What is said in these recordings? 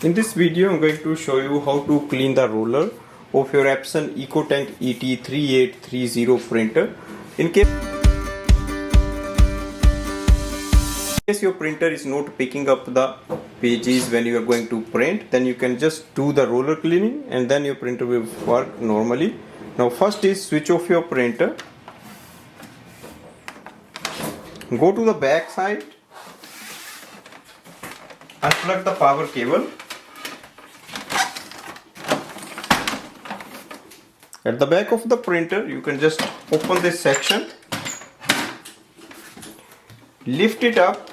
In this video, I'm going to show you how to clean the roller of your Epson EcoTank ET-2830 printer. In case your printer is not picking up the pages when you are going to print, then you can just do the roller cleaning and then your printer will work normally. Now first is switch off your printer. Go to the back side, unplug the power cable. At the back of the printer, you can just open this section, lift it up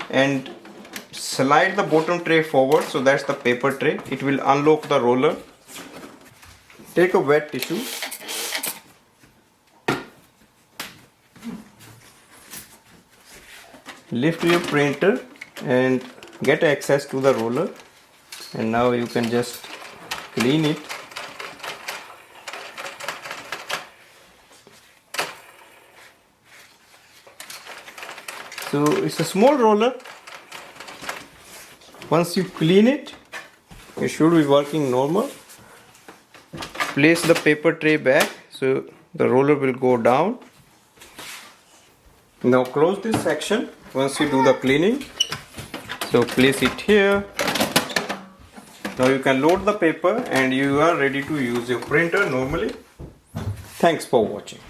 and slide the bottom tray forward, so that's the paper tray. It will unlock the roller. Take a wet tissue, lift your printer and get access to the roller, and now you can just clean it. So it's a small roller. Once you clean it, it should be working normal. Place the paper tray back so the roller will go down. Now close this section once you do the cleaning. So place it here. Now you can load the paper and you are ready to use your printer normally. Thanks for watching.